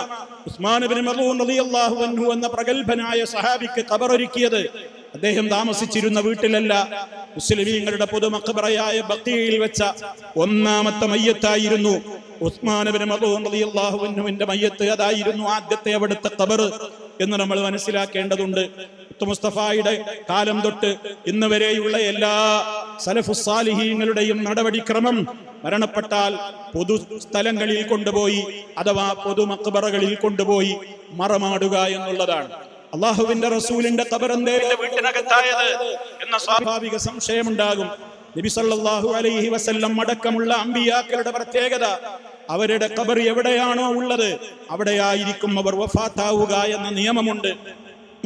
ഉസ്മാൻ ഇബ്നു മദ്ഊൻ റളിയല്ലാഹു അൻഹു എന്ന പ്രഗൽഭനായ സഹാബിക്ക് ഖബർ ഒരുക്കിയത് അദ്ദേഹം താമസിച്ചിരുന്ന വീട്ടിലല്ല, മുസ്ലിമീങ്ങളുടെ പൊതു മഖ്ബറയായ ബഖീയിൽ വെച്ച 1ാമത്തെ മയ്യത്തായിരുന്നു. ഉസ്മാൻ ഇബ്നു മദ്ഊൻ റളിയല്ലാഹു അൻഹുവിന്റെ മയ്യത്ത് അതായിരുന്നു ആദ്യത്തെ അവിടുത്തെ ഖബർ എന്ന് നമ്മൾ മനസ്സിലാക്കേണ്ടതുണ്ട്. മുസ്തഫായുടെ കാലം തൊട്ട് ഇന്ന് വരെയുള്ള എല്ലാ സലഫുസ് സാലിഹീങ്ങളുടെയും നടപടിക്രമം മരണപ്പെട്ടാൽ പൊതു സ്ഥലങ്ങളിൽ കൊണ്ടുപോയി അഥവാ പൊതു മഖ്ബറകളിൽ കൊണ്ടുപോയി മറമാടുക എന്നുള്ളതാണ്. അള്ളാഹുവിന്റെ റസൂലിന്റെ ഖബർ എന്തേ വീട്ടിനകത്തായത് എന്ന സ്വാഭാവിക സംശയമുണ്ടാകും. നബി സല്ലല്ലാഹു അലൈഹി വസല്ലം അടക്കമുള്ള അമ്പിയാക്കളുടെ പ്രത്യേകത, അവരുടെ ഖബർ എവിടെയാണോ ഉള്ളത് അവിടെയായിരിക്കും അവർ വഫാത്താവുക എന്ന നിയമമുണ്ട്.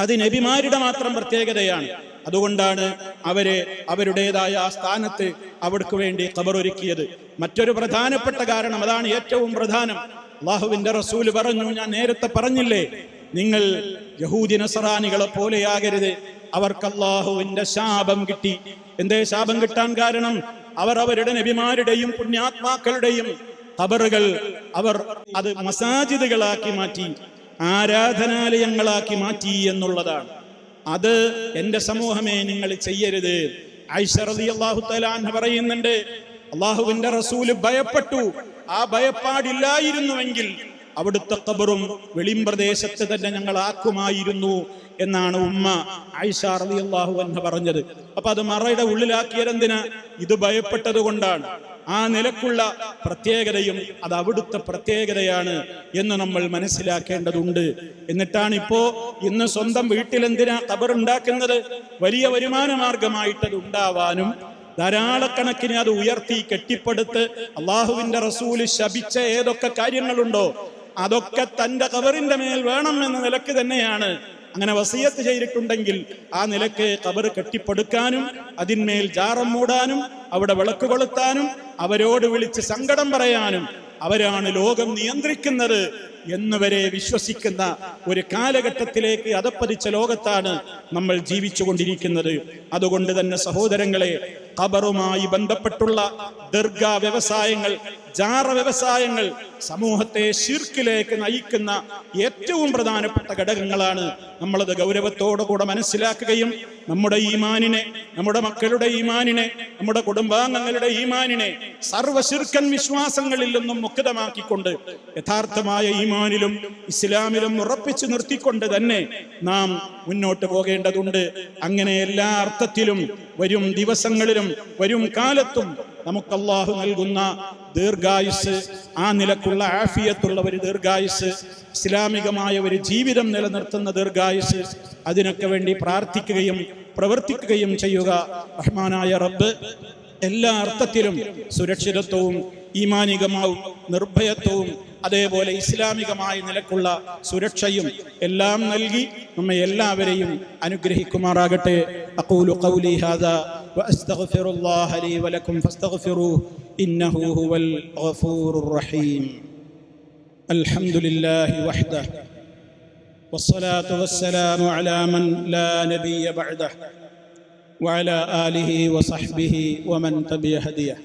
അത് നബിമാരുടെ മാത്രം പ്രത്യേകതയാണ്. അതുകൊണ്ടാണ് അവരെ അവരുടേതായ ആ സ്ഥാനത്ത് അവർക്ക് വേണ്ടി ഖബർ ഒരുക്കിയത്. മറ്റൊരു പ്രധാനപ്പെട്ട കാരണം, അതാണ് ഏറ്റവും പ്രധാനം. അള്ളാഹുവിന്റെ റസൂൽ പറഞ്ഞു, ഞാൻ നേരത്തെ പറഞ്ഞില്ലേ, നിങ്ങൾ യഹൂദി നസറാനികളെ പോലെയാകരുത്. അവർക്ക് അള്ളാഹുവിന്റെ ശാപം കിട്ടി. എന്തേ ശാപം കിട്ടാൻ കാരണം? അവർ അവരുടെ നബിമാരുടെയും പുണ്യാത്മാക്കളുടെയും ഖബറുകൾ അവർ അത് മസാജിദുകളാക്കി മാറ്റി, ആരാധനാലയങ്ങളാക്കി മാറ്റി എന്നുള്ളതാണ്. അത് എന്റെ സമൂഹമേ നിങ്ങൾ ചെയ്യരുത്. ആയിഷ റളിയല്ലാഹു തആല അൻഹ പറയുന്നുണ്ട്, അള്ളാഹുവിന്റെ റസൂല് ഭയപ്പെട്ടു. ആ ഭയപ്പാടില്ലായിരുന്നുവെങ്കിൽ അവിടുത്തെ ഖബറും വെളിമ്പ്രദേശത്ത് തന്നെ ഞങ്ങൾ ആക്കുമായിരുന്നു എന്നാണ് ഉമ്മ ആയിഷ റളിയല്ലാഹു അൻഹ പറഞ്ഞത്. അപ്പൊ അത് മറയുടെ ഉള്ളിലാക്കിയതെന്തിനാ? ഇത് ഭയപ്പെട്ടത് കൊണ്ടാണ്. ആ നിലക്കുള്ള പ്രത്യേകതയും അത് അവിടുത്തെ പ്രത്യേകതയാണ് എന്ന് നമ്മൾ മനസ്സിലാക്കേണ്ടതുണ്ട്. എന്നിട്ടാണ് ഇന്ന് സ്വന്തം വീട്ടിലെന്തിനാ ഖബർ ഉണ്ടാക്കുന്നത്? വലിയ വരുമാന മാർഗമായിട്ടത് ഉണ്ടാവാനും ധാരാളക്കണക്കിന് അത് ഉയർത്തി കെട്ടിപ്പടുത്ത് അള്ളാഹുവിന്റെ റസൂല് ശപിച്ച ഏതൊക്കെ കാര്യങ്ങളുണ്ടോ അതൊക്കെ തന്റെ ഖബറിന്റെ മേൽ വേണം എന്ന നിലക്ക് തന്നെയാണ്. അങ്ങനെ വസിയത്ത് ചെയ്തിട്ടുണ്ടെങ്കിൽ ആ നിലക്ക് ഖബർ കെട്ടിപ്പടുക്കാനും അതിന്മേൽ ജാറം മൂടാനും അവിടെ വിളക്ക് കൊളുത്താനും അവരോട് വിളിച്ച് സങ്കടം പറയാനും അവരാണ് ലോകം നിയന്ത്രിക്കുന്നത് എന്നുവരെ വിശ്വസിക്കുന്ന ഒരു കാലഘട്ടത്തിലേക്ക് അധപ്പതിച്ച ലോകത്താണ് നമ്മൾ ജീവിച്ചുകൊണ്ടിരിക്കുന്നത്. അതുകൊണ്ട് തന്നെ സഹോദരങ്ങളെ, ഖബറുമായി ബന്ധപ്പെട്ടുള്ള ദർഗാ വ്യവസായങ്ങൾ, ജാറ വ്യവസായങ്ങൾ സമൂഹത്തെ ശിർക്കിലേക്ക് നയിക്കുന്ന ഏറ്റവും പ്രധാനപ്പെട്ട ഘടകങ്ങളാണ്. നമ്മളത് ഗൗരവത്തോടുകൂടെ മനസ്സിലാക്കുകയും നമ്മുടെ ഈമാനിനെ, നമ്മുടെ മക്കളുടെ ഈമാനിനെ, നമ്മുടെ കുടുംബാംഗങ്ങളുടെ ഈമാനിനെ സർവ്വ ശിർക്കൻ വിശ്വാസങ്ങളിൽ നിന്നും മുക്തമാക്കിക്കൊണ്ട് യഥാർത്ഥമായ ഈമാനിലും ഇസ്ലാമിലും ഉറപ്പിച്ചു നിർത്തിക്കൊണ്ട് തന്നെ നാം മുന്നോട്ട് പോകേണ്ടതുണ്ട്. അങ്ങനെ എല്ലാ അർത്ഥത്തിലും വരും ദിവസങ്ങളിലും വരും കാലത്തും നമുക്ക് അല്ലാഹു നൽകുന്ന ദീർഘായുസ്, ആ നിലക്കുള്ള ആഫിയത്തുള്ള ഒരു ദീർഘായുസ്, ഇസ്ലാമികമായ ഒരു ജീവിതം നിലനിർത്തുന്ന ദീർഘായുസ്, അതിനൊക്കെ വേണ്ടി പ്രാർത്ഥിക്കുകയും പ്രവർത്തിക്കുകയും ചെയ്യുക. റഹ്മാനായ റബ്ബ് എല്ലാ അർത്ഥത്തിലും സുരക്ഷിതത്വവും ഈമാനികമാവും നിർഭയത്വവും അതേപോലെ ഇസ്ലാമികമായ നിലക്കുള്ള സുരക്ഷയും എല്ലാം നൽകി നമ്മെ എല്ലാവരെയും അനുഗ്രഹിക്കുമാറാകട്ടെ. അഖൂലു ഖൗലി ഹാദാ വഅസ്തഗ്ഫിറുല്ലാഹ ലീ വലക്കും ഫസ്തഗ്ഫിറൂഹു ഇന്നഹു ഹുവൽ ഗഫൂറുർ റഹീം. അൽഹംദുലില്ലാഹി വഹ്ദഹു വസ്സലാത്തു വസ്സലാമു അലാ മൻ ലാ നബിയ്യ ബഅദഹു വഅലാ ആലിഹി വസഹ്ബിഹി വമൻ തബിഅ ഹദിയഹു.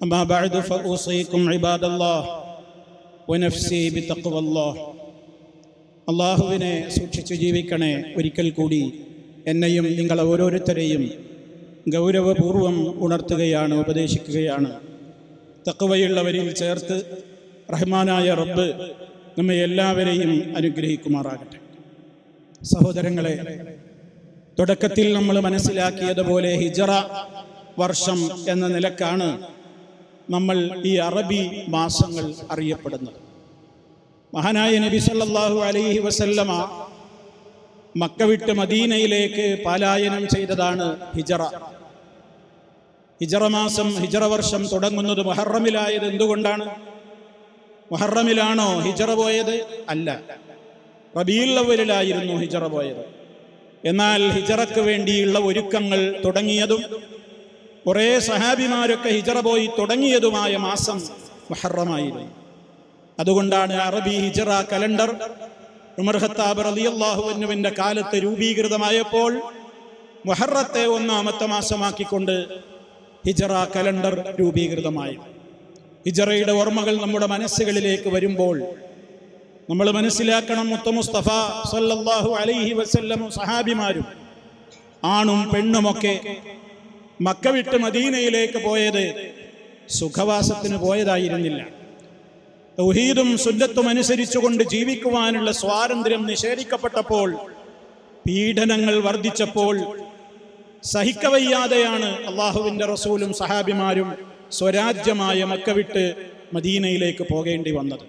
അമ്മാ ബഅദു ഫഊസീകും ഇബാദല്ലാഹ് വനഫ്സി ബിതഖ്വല്ലാഹ്. അല്ലാഹുവിനെ സൂക്ഷിച്ചു ജീവിക്കണേ. ഒരിക്കൽ കൂടി എന്നെയും നിങ്ങളെ ഓരോരുത്തരെയും ഗൗരവപൂർവം ഉണർത്തുകയാണ്, ഉപദേശിക്കുകയാണ്. തഖ്വയുള്ളവരിൽ ചേർത്ത് റഹ്മാനായ റബ്ബ് നമ്മെ എല്ലാവരെയും അനുഗ്രഹിക്കുമാറാകട്ടെ. സഹോദരങ്ങളെ, തുടക്കത്തിൽ നമ്മൾ മനസ്സിലാക്കിയതുപോലെ ഹിജറ വർഷം എന്ന നിലക്കാണ് നമ്മൾ ഈ അറബി മാസങ്ങൾ അറിയപ്പെടുന്നത്. മഹാനായ നബി സല്ലല്ലാഹു അലൈഹി വസല്ലമ മക്ക വിട്ട് മദീനയിലേക്ക് പലായനം ചെയ്തതാണ് ഹിജറ. ഹിജറ മാസം, ഹിജറ വർഷം തുടങ്ങുന്നത് മുഹറമിലായത് എന്തുകൊണ്ടാണ്? മുഹറമിലാണോ ഹിജറ പോയത്? അല്ല, റബീഉൽ അവ്വലിലായിരുന്നു ഹിജറ പോയത്. എന്നാൽ ഹിജറക്ക് വേണ്ടിയുള്ള ഒരുക്കങ്ങൾ തുടങ്ങിയതും കുറേ സഹാബിമാരൊക്കെ ഹിജറ പോയി തുടങ്ങിയതുമായ മാസം മുഹറമായിരുന്നു. അതുകൊണ്ടാണ് അറബി ഹിജറ കലണ്ടർ ഉമർ ഖത്താബ് റളിയല്ലാഹു അൻഹുവിന്റെ കാലത്ത് രൂപീകൃതമായപ്പോൾ മുഹറത്തെ ഒന്നാമത്തെ മാസമാക്കിക്കൊണ്ട് ഹിജറ കലണ്ടർ രൂപീകൃതമായി. ഹിജറയുടെ ഓർമ്മകൾ നമ്മുടെ മനസ്സുകളിലേക്ക് വരുമ്പോൾ നമ്മൾ മനസ്സിലാക്കണം, മുത്ത മുസ്തഫ സല്ലല്ലാഹു അലൈഹി വസല്ലം സഹാബിമാരും ആണും പെണ്ണുമൊക്കെ മക്ക വിട്ട് മദീനയിലേക്ക് പോയത് സുഖവാസത്തിന് പോയതായിരുന്നില്ല. തൗഹീദും സുന്നത്തും അനുസരിച്ചുകൊണ്ട് ജീവിക്കുവാനുള്ള സ്വാതന്ത്ര്യം നിഷേധിക്കപ്പെട്ടപ്പോൾ, പീഡനങ്ങൾ വർദ്ധിച്ചപ്പോൾ സഹിക്കവയ്യാതെയാണ് അള്ളാഹുവിൻ്റെ റസൂലും സഹാബിമാരും സ്വരാജ്യമായ മക്ക വിട്ട് മദീനയിലേക്ക് പോകേണ്ടി വന്നത്.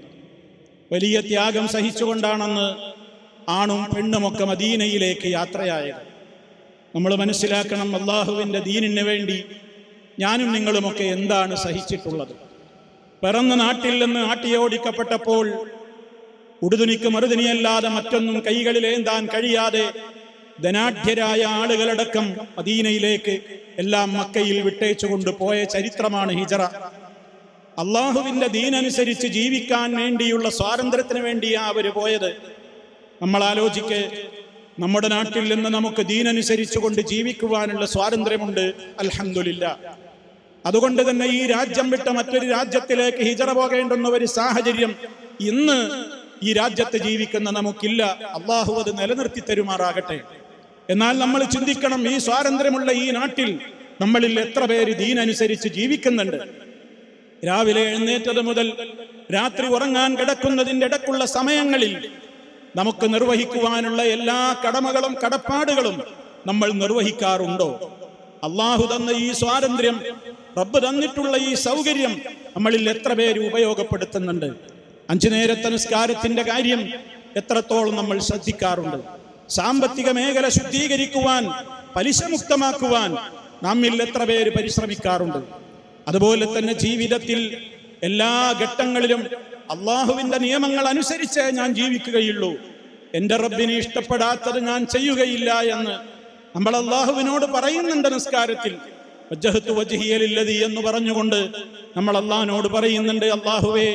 വലിയ ത്യാഗം സഹിച്ചുകൊണ്ടാണെന്ന് ആണും പെണ്ണുമൊക്കെ മദീനയിലേക്ക് യാത്രയായത്. നമ്മൾ മനസ്സിലാക്കണം, അള്ളാഹുവിൻ്റെ ദീനിന് വേണ്ടി ഞാനും നിങ്ങളുമൊക്കെ എന്താണ് സഹിച്ചിട്ടുള്ളത്. പിറന്ന നാട്ടിൽ നിന്ന് ആട്ടിയോടിക്കപ്പെട്ടപ്പോൾ ഉടുതുണിക്ക് മറുതുണിയല്ലാതെ മറ്റൊന്നും കൈകളിലേന്താൻ കഴിയാതെ ധനാഢ്യരായ ആളുകളടക്കം മദീനയിലേക്ക് എല്ലാം മക്കയിൽ വിട്ടേച്ചുകൊണ്ട് പോയ ചരിത്രമാണ് ഹിജറ. അള്ളാഹുവിൻ്റെ ദീനനുസരിച്ച് ജീവിക്കാൻ വേണ്ടിയുള്ള സ്വാതന്ത്ര്യത്തിന് വേണ്ടിയാണ് അവർ പോയത്. നമ്മൾ ആലോചിക്ക്, നമ്മുടെ നാട്ടിൽ നിന്ന് നമുക്ക് ദീനനുസരിച്ചു കൊണ്ട് ജീവിക്കുവാനുള്ള സ്വാതന്ത്ര്യമുണ്ട്, അൽഹംദുലില്ലാ. അതുകൊണ്ട് തന്നെ ഈ രാജ്യം വിട്ട മറ്റൊരു രാജ്യത്തിലേക്ക് ഹിജറ പോകേണ്ടുന്ന ഒരു സാഹചര്യം ഇന്ന് ഈ രാജ്യത്ത് ജീവിക്കുന്ന നമുക്കില്ല. അള്ളാഹു അത് നിലനിർത്തി തരുമാറാകട്ടെ. എന്നാൽ നമ്മൾ ചിന്തിക്കണം, ഈ സ്വാതന്ത്ര്യമുള്ള ഈ നാട്ടിൽ നമ്മളിൽ എത്ര പേര് ദീനനുസരിച്ച് ജീവിക്കുന്നുണ്ട്? രാവിലെ എഴുന്നേറ്റത് മുതൽ രാത്രി ഉറങ്ങാൻ കിടക്കുന്നതിൻ്റെ ഇടക്കുള്ള സമയങ്ങളിൽ നമുക്ക് നിർവഹിക്കുവാനുള്ള എല്ലാ കടമകളും കടപ്പാടുകളും നമ്മൾ നിർവഹിക്കാറുണ്ടോ? അള്ളാഹു തന്ന ഈ സ്വാതന്ത്ര്യം, റബ്ബ് തന്നിട്ടുള്ള ഈ സൗകര്യം നമ്മളിൽ എത്ര പേര് ഉപയോഗപ്പെടുത്തുന്നുണ്ട്? 5 നേരത്തെ നിസ്കാരത്തിന്റെ കാര്യം എത്രത്തോളം നമ്മൾ ശ്രദ്ധിക്കാറുണ്ട്? സാമ്പത്തിക മേഖല ശുദ്ധീകരിക്കുവാൻ, പലിശമുക്തമാക്കുവാൻ നമ്മിൽ എത്ര പേര് പരിശ്രമിക്കാറുണ്ട്? അതുപോലെ തന്നെ ജീവിതത്തിൽ എല്ലാ ഘട്ടങ്ങളിലും അള്ളാഹുവിന്റെ നിയമങ്ങൾ അനുസരിച്ചേ ഞാൻ ജീവിക്കുകയുള്ളൂ, എൻ്റെ റബ്ബിനെ ഇഷ്ടപ്പെടാത്തത് ഞാൻ ചെയ്യുകയില്ല എന്ന് നമ്മൾ അള്ളാഹുവിനോട് പറയുന്നുണ്ട്. നിസ്കാരത്തിൽ വജ്ജഹ്തു വജ്ഹിയ ലില്ലദീ എന്ന് പറഞ്ഞുകൊണ്ട് നമ്മൾ അള്ളാഹിനോട് പറയുന്നുണ്ട്, അള്ളാഹുവേ,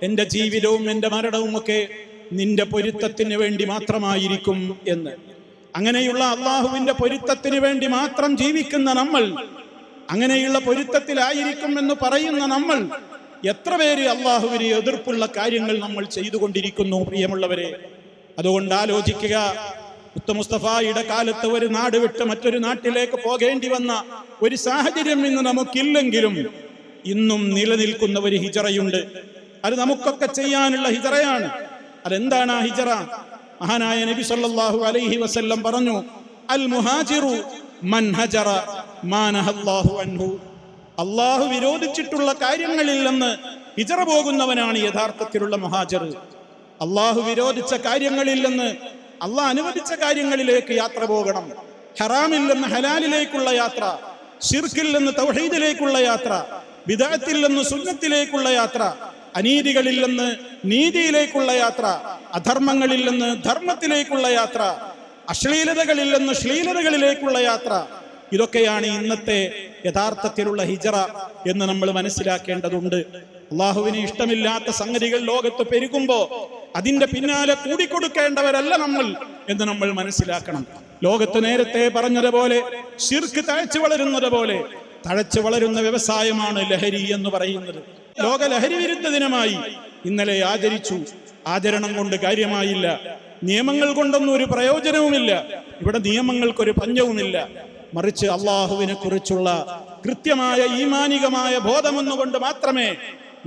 എൻ്റെ ജീവിതവും എൻ്റെ മരണവും ഒക്കെ നിന്റെ പൊരുത്തത്തിന് വേണ്ടി മാത്രമായിരിക്കും എന്ന്. അങ്ങനെയുള്ള അള്ളാഹുവിന്റെ പൊരുത്തത്തിന് വേണ്ടി മാത്രം ജീവിക്കുന്ന നമ്മൾ, അങ്ങനെയുള്ള പൊരുത്തത്തിലായിരിക്കും എന്ന് പറയുന്ന നമ്മൾ, എത്ര പേര് അള്ളാഹുവിന് എതിർപ്പുള്ള കാര്യങ്ങൾ നമ്മൾ ചെയ്തുകൊണ്ടിരിക്കുന്നു പ്രിയമുള്ളവരെ. അതുകൊണ്ട് ആലോചിക്കുക, മുത്ത മുസ്തഫായുടെ കാലത്ത് ഒരു നാട് വിട്ട് മറ്റൊരു നാട്ടിലേക്ക് പോകേണ്ടി വന്ന ഒരു സാഹചര്യം ഇന്ന് നമുക്കില്ലെങ്കിലും ഇന്നും നിലനിൽക്കുന്ന ഒരു ഹിജറയുണ്ട്. അത് നമുക്കൊക്കെ ചെയ്യാനുള്ള ഹിജറയാണ്. അതെന്താണ് ആ ഹിജറ? മഹാനായ നബി സല്ലല്ലാഹു അലൈഹി വസല്ലം പറഞ്ഞു, അൽ മുഹാജിറു മൻ ഹജറ മാ നഹല്ലാഹു അൻഹു. അള്ളാഹു വിരോധിച്ചിട്ടുള്ള കാര്യങ്ങളിൽ നിന്ന് ഹിജറ പോകുന്നവനാണ് യഥാർത്ഥത്തിലുള്ള മുഹാജിർ. അള്ളാഹു വിരോധിച്ച കാര്യങ്ങളിൽ നിന്ന് അള്ളാഹ് അനുവദിച്ച കാര്യങ്ങളിലേക്ക് യാത്ര പോകണം. ഹറാമിൽ നിന്ന് ഹലാലിലേക്കുള്ള യാത്ര, ശിർക്കിൽ നിന്ന് തൗഹീദിലേക്കുള്ള യാത്ര, ബിദ്അത്തിൽ നിന്ന് സുന്നത്തിലേക്കുള്ള യാത്ര, അനീതികളിൽ നിന്ന് നീതിയിലേക്കുള്ള യാത്ര, അധർമ്മങ്ങളിൽ നിന്ന് ധർമ്മത്തിലേക്കുള്ള യാത്ര, അശ്ലീലതകളിൽ നിന്ന് ശ്ലീലതകളിലേക്കുള്ള യാത്ര. ഇതൊക്കെയാണ് ഇന്നത്തെ യഥാർത്ഥത്തിലുള്ള ഹിജറ എന്ന് നമ്മൾ മനസ്സിലാക്കേണ്ടതുണ്ട്. അള്ളാഹുവിന് ഇഷ്ടമില്ലാത്ത സംഗതികൾ ലോകത്ത് പെരുകുമ്പോ അതിന്റെ പിന്നാലെ കൂടിക്കൊടുക്കേണ്ടവരല്ല നമ്മൾ എന്ന് നമ്മൾ മനസ്സിലാക്കണം. ലോകത്ത് നേരത്തെ പറഞ്ഞതുപോലെ ശിർക്ക് തഴച്ചു വളരുന്നത് പോലെ തഴച്ചു വളരുന്ന വ്യവസായമാണ് ലഹരി എന്ന് പറയുന്നത്. ലോക ലഹരി വിരുദ്ധ ദിനമായി ഇന്നലെ ആചരിച്ചു. ആചരണം കൊണ്ട് കാര്യമായില്ല, നിയമങ്ങൾ കൊണ്ടൊന്നും ഒരു പ്രയോജനവുമില്ല. ഇവിടെ നിയമങ്ങൾക്കൊരു പഞ്ഞവുമില്ല. മറിച്ച് അള്ളാഹുവിനെ കുറിച്ചുള്ള കൃത്യമായ ഈമാനികമായ ബോധമൊന്നുകൊണ്ട് മാത്രമേ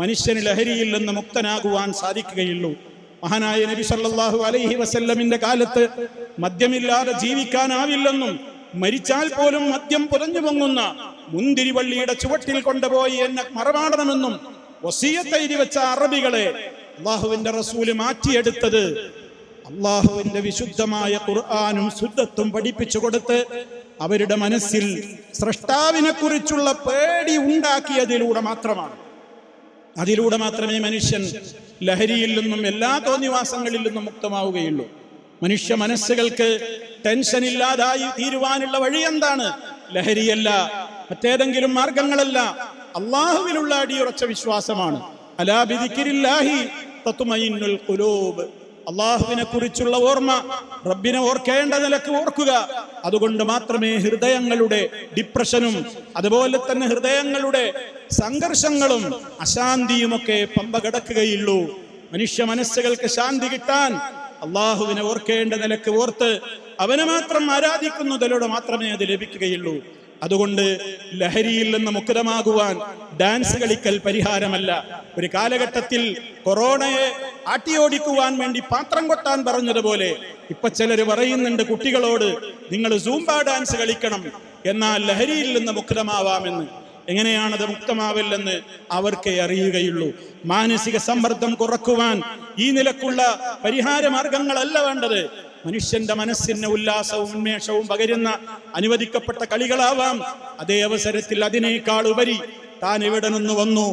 മനുഷ്യന് ലഹരിയിൽ നിന്ന് മുക്തനാകുവാൻ സാധിക്കുകയുള്ളൂ. മഹാനായ നബി സല്ലല്ലാഹു അലൈഹി വസല്ലമിന്റെ കാലത്ത് മദ്യമില്ലാതെ ജീവിക്കാനാവില്ലെന്നും മരിച്ചാൽ പോലും മദ്യം പുരഞ്ഞു പൊങ്ങുന്ന മുന്തിരിവള്ളിയുടെ ചുവട്ടിൽ കൊണ്ടുപോയി എന്നെ മറമാടണമെന്നും വസിയത്ത് എഴുതി വെച്ച അറബികളെ അള്ളാഹുവിന്റെ റസൂല് മാറ്റിയെടുത്തത് അള്ളാഹുവിന്റെ വിശുദ്ധമായ ഖുർആനും സുന്നത്തും പഠിപ്പിച്ചു കൊടുത്ത് അവരുടെ മനസ്സിൽ സ്രഷ്ടാവിനെ കുറിച്ചുള്ള പേടി ഉണ്ടാക്കിയതിലൂടെ മാത്രമാണ്. അതിലൂടെ മാത്രമേ മനുഷ്യൻ ലഹരിയിൽ നിന്നും എല്ലാ തോന്നിവാസങ്ങളിൽ നിന്നും മുക്തമാവുകയുള്ളൂ. മനുഷ്യ മനസ്സുകൾക്ക് ടെൻഷൻ ഇല്ലാതായി തീരുവാനുള്ള വഴി എന്താണ്? ലഹരിയല്ല, മറ്റേതെങ്കിലും മാർഗങ്ങളല്ല, അള്ളാഹുവിലുള്ള അടിയുറച്ച വിശ്വാസമാണ്. അലാ ബിദിക്രില്ലാഹി തത്മഇന്നുൽ ഖുലൂബ്. അള്ളാഹുവിനെ കുറിച്ചുള്ള ഓർമ്മ, റബ്ബിനെ ഓർക്കേണ്ട നിലക്ക് ഓർക്കുക. അതുകൊണ്ട് മാത്രമേ ഹൃദയങ്ങളുടെ ഡിപ്രഷനും അതുപോലെ തന്നെ ഹൃദയങ്ങളുടെ സംഘർഷങ്ങളും അശാന്തിയുമൊക്കെ പമ്പ കിടക്കുകയുള്ളൂ. മനുഷ്യ മനസ്സുകൾക്ക് ശാന്തി കിട്ടാൻ അള്ളാഹുവിനെ ഓർക്കേണ്ട നിലക്ക് ഓർത്ത് അവനെ മാത്രം ആരാധിക്കുന്നതിലൂടെ മാത്രമേ അത് ലഭിക്കുകയുള്ളൂ. അതുകൊണ്ട് ലഹരിയിൽ നിന്ന് മുക്തമാകുവാൻ ഡാൻസ് കളിക്കൽ പരിഹാരമല്ല. ഒരു കാലഘട്ടത്തിൽ കൊറോണയെ ആട്ടിയോടിക്കുവാൻ വേണ്ടി പാത്രം കൊട്ടാൻ പറഞ്ഞതുപോലെ ഇപ്പൊ ചിലര് പറയുന്നുണ്ട് കുട്ടികളോട്, നിങ്ങൾ സൂംബ ഡാൻസ് കളിക്കണം, എന്നാൽ ലഹരിയിൽ നിന്ന് മുക്തമാവാമെന്ന്. എങ്ങനെയാണത് മുക്തമാവില്ലെന്ന് അവർക്കേ അറിയുകയുള്ളൂ. മാനസിക സമ്മർദ്ദം കുറക്കുവാൻ ഈ നിലക്കുള്ള പരിഹാര മാർഗങ്ങളല്ല വേണ്ടത്. മനുഷ്യന്റെ മനസ്സിന് ഉല്ലാസവും ഉന്മേഷവും പകരുന്ന അനുവദിക്കപ്പെട്ട കളികളാവാം. അതേ അവസരത്തിൽ അതിനേക്കാൾ ഉപരി താൻ എവിടെ നിന്ന് വന്നു,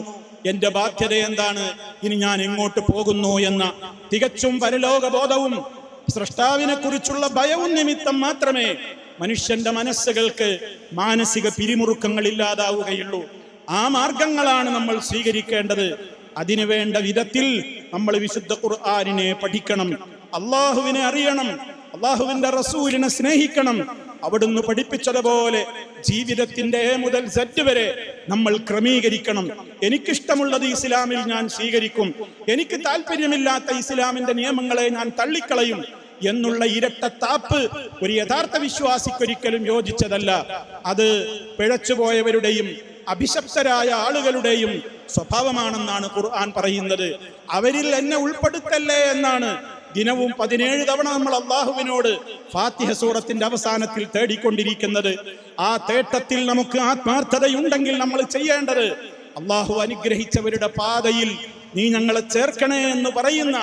എന്റെ ബാധ്യത എന്താണ്, ഇനി ഞാൻ എങ്ങോട്ട് പോകുന്നു എന്ന തികച്ചും പരലോക ബോധവും സ്രഷ്ടാവിനെ കുറിച്ചുള്ള ഭയവും നിമിത്തം മാത്രമേ മനുഷ്യന്റെ മനസ്സുകൾക്ക് മാനസിക പിരിമുറുക്കങ്ങൾ ഇല്ലാതാവുകയുള്ളൂ. ആ മാർഗങ്ങളാണ് നമ്മൾ സ്വീകരിക്കേണ്ടത്. അതിനു വേണ്ട വിധത്തിൽ നമ്മൾ വിശുദ്ധ ഖുർആനിനെ പഠിക്കണം, അള്ളാഹുവിനെ അറിയണം, അള്ളാഹുവിന്റെ റസൂലിനെ സ്നേഹിക്കണം. അവിടുന്ന് പഠിപ്പിച്ചതുപോലെ ജീവിതത്തിന്റെ എ മുതൽ സെറ്റ് വരെ നമ്മൾ ക്രമീകരിക്കണം. എനിക്കിഷ്ടമുള്ളത് ഇസ്ലാമിൽ ഞാൻ സ്വീകരിക്കും, എനിക്ക് താല്പര്യമില്ലാത്ത ഇസ്ലാമിന്റെ നിയമങ്ങളെ ഞാൻ തള്ളിക്കളയും എന്നുള്ള ഇരട്ടത്താപ്പ് ഒരു യഥാർത്ഥ വിശ്വാസിക്കൊരിക്കലും യോജിച്ചതല്ല. അത് പിഴച്ചുപോയവരുടെയും അഭിശപ്തരായ ആളുകളുടെയും സ്വഭാവമാണെന്നാണ് ഖുർആൻ പറയുന്നത്. അവരിൽ എന്നെ ഉൾപ്പെടുത്തല്ലേ എന്നാണ് ദിനവും 17 തവണ നമ്മൾ അള്ളാഹുവിനോട് ഫാത്തിഹ സൂറത്തിന്റെ അവസാനത്തിൽ തേടിക്കൊണ്ടിരിക്കുന്നത്. ആ തേട്ടത്തിൽ നമുക്ക് ആത്മാർത്ഥതയുണ്ടെങ്കിൽ നമ്മൾ ചെയ്യേണ്ടത് അള്ളാഹു അനുഗ്രഹിച്ചവരുടെ പാതയിൽ നീ ഞങ്ങളെ ചേർക്കണേ എന്ന് പറയുന്ന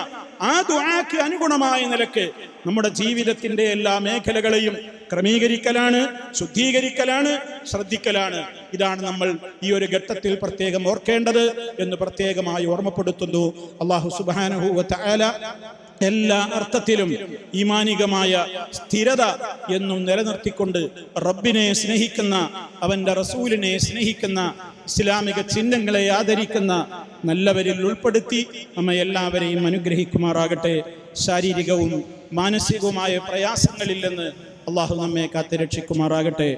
ആ ദുആക്ക് അനുഗുണമായ നിലക്ക് നമ്മുടെ ജീവിതത്തിന്റെ എല്ലാ മേഖലകളെയും ക്രമീകരിക്കലാണ്, ശുദ്ധീകരിക്കലാണ്, ശ്രദ്ധിക്കലാണ്. ഇതാണ് നമ്മൾ ഈ ഒരു ഘട്ടത്തിൽ പ്രത്യേകം ഓർക്കേണ്ടത് എന്ന് പ്രത്യേകമായി ഓർമ്മപ്പെടുത്തുന്നു. അല്ലാഹു സുബ്ഹാനഹു വ തആല എല്ലാ അർത്ഥത്തിലും ഈമാനികമായ സ്ഥിരത എന്നും നിലനിർത്തിക്കൊണ്ട് റബ്ബിനെ സ്നേഹിക്കുന്ന, അവന്റെ റസൂലിനെ സ്നേഹിക്കുന്ന, ഇസ്ലാമിക ചിഹ്നങ്ങളെ ആദരിക്കുന്ന നല്ലവരിൽ ഉൾപ്പെടുത്തി നമ്മെ എല്ലാവരെയും അനുഗ്രഹിക്കുമാറാകട്ടെ. ശാരീരികവും മാനസികവുമായ പ്രയാസങ്ങളിൽ നിന്ന് അള്ളാഹു നമ്മെ കാത്തുരക്ഷിക്കുമാറാകട്ടെ.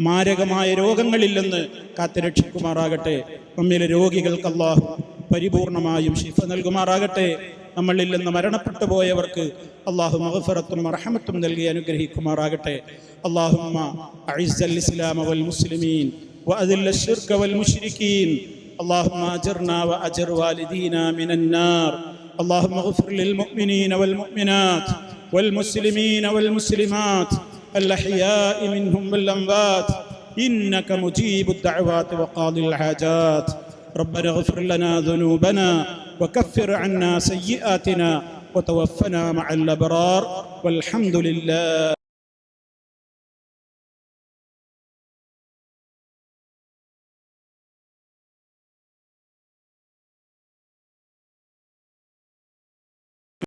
മാരകമായ രോഗങ്ങളിൽ നിന്ന് കാത്തുരക്ഷിക്കുമാറാകട്ടെ. നമ്മിലെ രോഗികൾക്ക് അള്ളാഹു പരിപൂർണമായും ശിഫ നൽകുമാറാകട്ടെ. നമ്മളിൽ നിന്ന് മരണപ്പെട്ടു പോയവർക്ക് അള്ളാഹു മഗ്ഫിറത്തും റഹ്മത്തും നൽകി അനുഗ്രഹിക്കുമാറാകട്ടെ. അല്ലാഹുമ്മ അഇസ്സൽ ഇസ്ലാമ വൽ മുസ്ലിമീൻ വഅദില്ല അശ്ശിർക വൽ മുശ്രികീൻ. اللهم أجرنا وأجر والدينا من النار. اللهم اغفر للمؤمنين والمؤمنات والمسلمين والمسلمات الأحياء منهم والأموات إنك مجيب الدعوات وقاضي الحاجات. ربنا اغفر لنا ذنوبنا وكفر عنا سيئاتنا وتوفنا مع الأبرار والحمد لله.